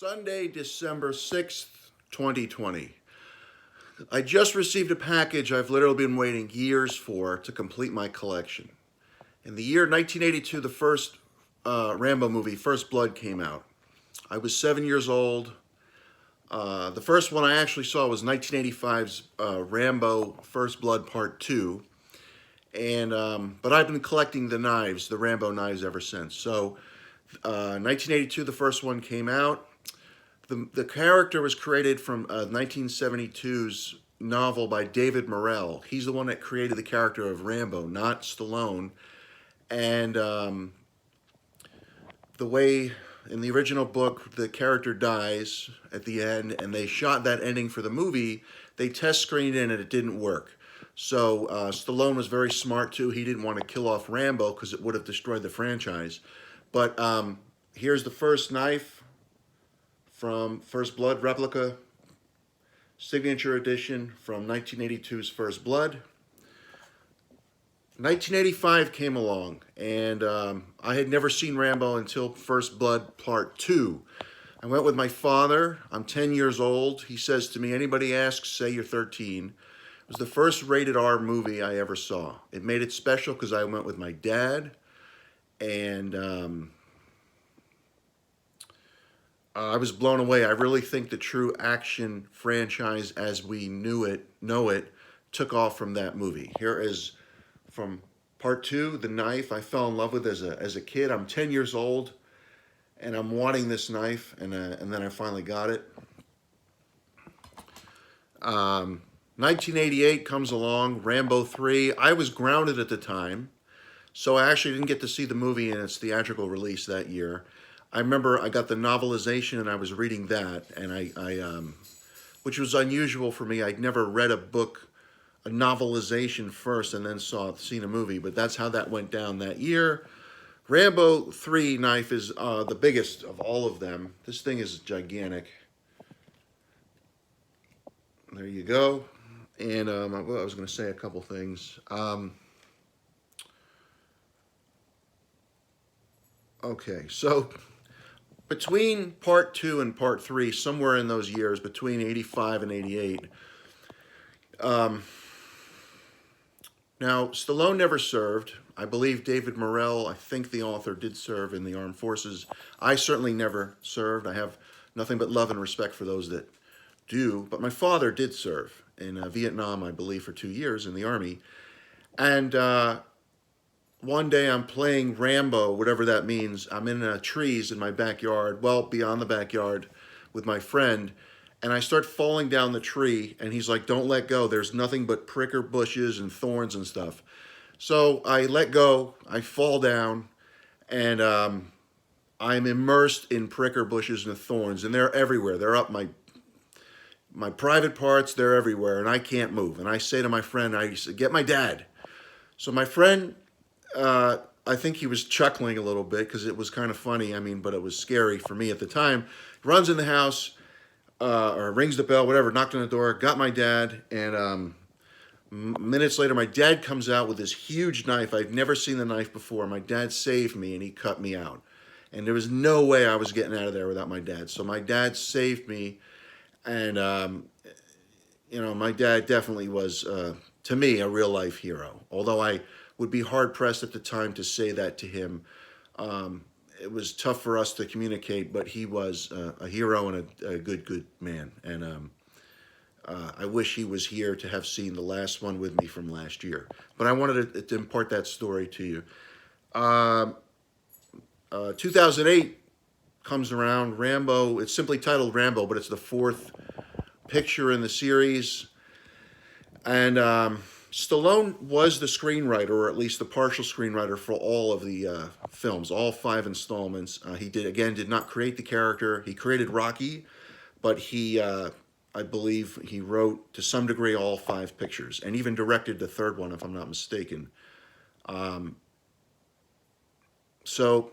Sunday, December 6th, 2020. I just received a package I've literally been waiting years for to complete my collection. In the year 1982, the first Rambo movie, First Blood, came out. I was 7 years old. The first one I actually saw was 1985's Rambo First Blood Part 2. But I've been collecting the knives, the Rambo knives, ever since. So 1982, the first one came out. The character was created from 1972's novel by David Morrell. He's the one that created the character of Rambo, not Stallone. And the way in the original book the character dies at the end, and they shot that ending for the movie, they test screened it and it didn't work. So Stallone was very smart too. He didn't want to kill off Rambo because it would have destroyed the franchise. But here's the first knife from First Blood replica, signature edition from 1982's First Blood. 1985 came along, and I had never seen Rambo until First Blood Part 2. I went with my father. I'm 10 years old. He says to me, anybody asks, say you're 13. It was the first rated R movie I ever saw. It made it special because I went with my dad, and I was blown away. I really think the true action franchise as we know it, took off from that movie. Here is from Part 2, the knife I fell in love with as a kid. I'm 10 years old, and I'm wanting this knife, and then I finally got it. 1988 comes along, Rambo 3. I was grounded at the time, so I actually didn't get to see the movie in its theatrical release that year. I remember I got the novelization and I was reading that, and which was unusual for me. I'd never read a novelization first and then seen a movie, but that's how that went down that year. Rambo 3 knife is the biggest of all of them. This thing is gigantic. There you go. And I was going to say a couple things. Okay, so between Part 2 and Part 3, somewhere in those years, between 85 and 88, now, Stallone never served. I believe David Morrell, I think the author, did serve in the armed forces. I certainly never served. I have nothing but love and respect for those that do. But my father did serve in Vietnam, I believe, for 2 years in the Army. And one day I'm playing Rambo, whatever that means. I'm in trees in my backyard, well, beyond the backyard, with my friend. And I start falling down the tree, and he's like, don't let go. There's nothing but pricker bushes and thorns and stuff. So I let go, I fall down, and I'm immersed in pricker bushes and thorns, and they're everywhere. They're up my private parts, they're everywhere, and I can't move. And I say to my friend, I say, get my dad. So my friend, I think he was chuckling a little bit because it was kind of funny, but it was scary for me at the time. Runs in the house, or rings the bell, whatever, knocked on the door, got my dad, and minutes later, my dad comes out with this huge knife. I'd never seen the knife before. My dad saved me, and he cut me out. And there was no way I was getting out of there without my dad. So my dad saved me, and, my dad definitely was, to me, a real-life hero. Although I would be hard-pressed at the time to say that to him. It was tough for us to communicate, but he was a hero and a good man. And I wish he was here to have seen the last one with me from last year. But I wanted to impart that story to you. 2008 comes around. Rambo, it's simply titled Rambo, but it's the 4th picture in the series. And Stallone was the screenwriter, or at least the partial screenwriter, for all of the films, all 5 installments. He did not create the character. He created Rocky, but he, I believe, he wrote to some degree all 5 pictures, and even directed the 3rd one, if I'm not mistaken. So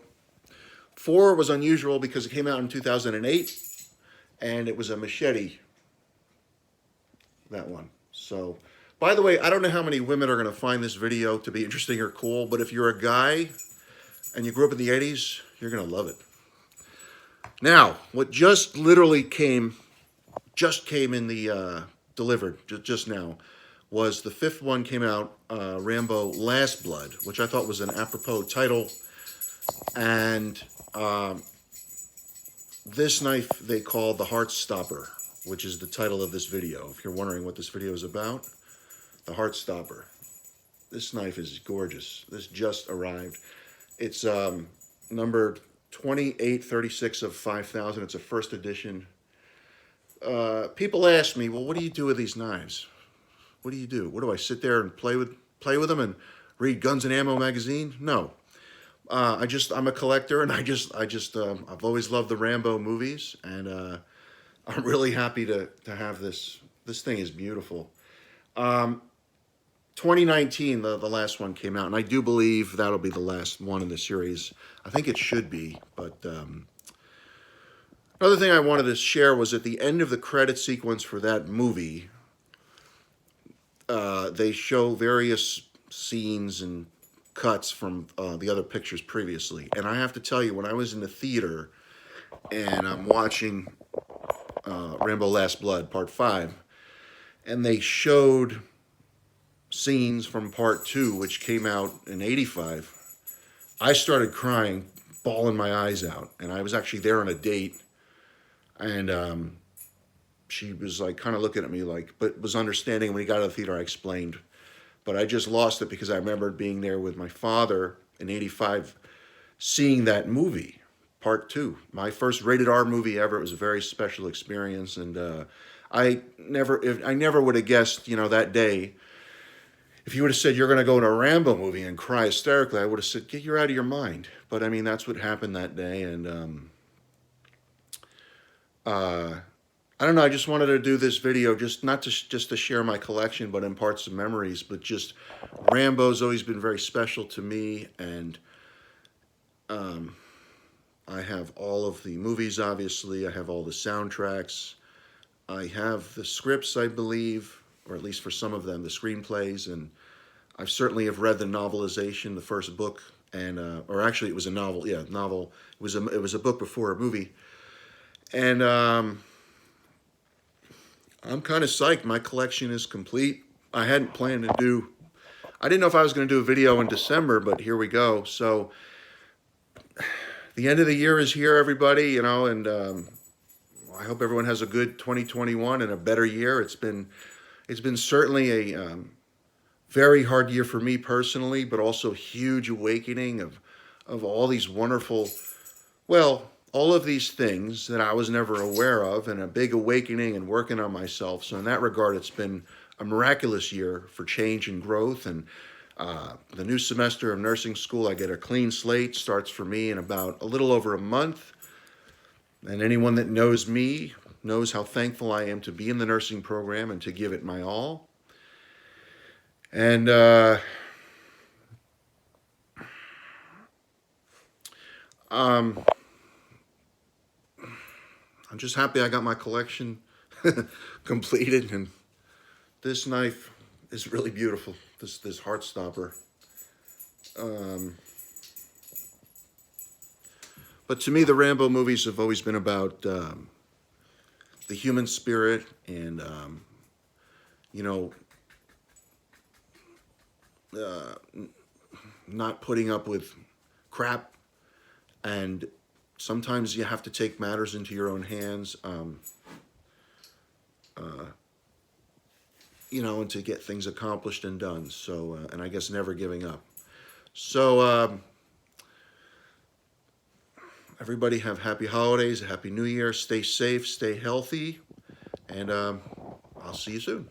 4 was unusual because it came out in 2008, and it was a machete, that one. So, by the way, I don't know how many women are going to find this video to be interesting or cool, but if you're a guy and you grew up in the 80s, you're going to love it. Now, what just literally came in the delivered just now was the fifth one came out, Rambo Last Blood, which I thought was an apropos title. And this knife they call the Heartstopper, which is the title of this video. If you're wondering what this video is about, the Heartstopper. This knife is gorgeous. This just arrived. It's numbered 2836 of 5,000. It's a first edition. People ask me, well, what do you do with these knives? What do you do? What do I sit there and play with them and read Guns and Ammo magazine? No. I'm a collector, and I've always loved the Rambo movies, and I'm really happy to have this. This thing is beautiful. 2019, the last one came out, and I do believe that'll be the last one in the series. I think it should be, but another thing I wanted to share was at the end of the credit sequence for that movie, they show various scenes and cuts from the other pictures previously. And I have to tell you, when I was in the theater and I'm watching Rambo Last Blood, Part 5, and they showed scenes from Part 2, which came out in '85, I started crying, bawling my eyes out. And I was actually there on a date, and she was like kind of looking at me like, but was understanding. When we got to the theater, I explained. But I just lost it because I remembered being there with my father in '85, seeing that movie, Part 2. My first rated R movie ever. It was a very special experience, and I never would have guessed, that day, if you would have said you're going to go in a Rambo movie and cry hysterically, I would have said, you're out of your mind. But I mean, that's what happened that day, and I don't know. I just wanted to do this video, just not to just to share my collection, but impart some memories. But just Rambo's always been very special to me, and I have all of the movies. Obviously, I have all the soundtracks. I have the scripts, I believe, or at least for some of them, the screenplays, and I certainly have read the novelization, the first book, and or actually, it was a novel. Yeah, novel. It was a book before a movie, and I'm kind of psyched. My collection is complete. I hadn't planned to do, I didn't know if I was going to do a video in December, but here we go. So the end of the year is here, everybody, and I hope everyone has a good 2021 and a better year. It's been certainly a very hard year for me personally, but also huge awakening of all these wonderful, well, all of these things that I was never aware of, and a big awakening and working on myself. So in that regard, it's been a miraculous year for change and growth. And the new semester of nursing school, I get a clean slate, starts for me in about a little over a month. And anyone that knows me knows how thankful I am to be in the nursing program and to give it my all. And I'm just happy I got my collection completed, and this knife is really beautiful. This Heartstopper. But to me, the Rambo movies have always been about the human spirit, and not putting up with crap, and sometimes you have to take matters into your own hands, and to get things accomplished and done. So, and I guess never giving up. So, everybody have happy holidays, a happy new year. Stay safe, stay healthy, and I'll see you soon.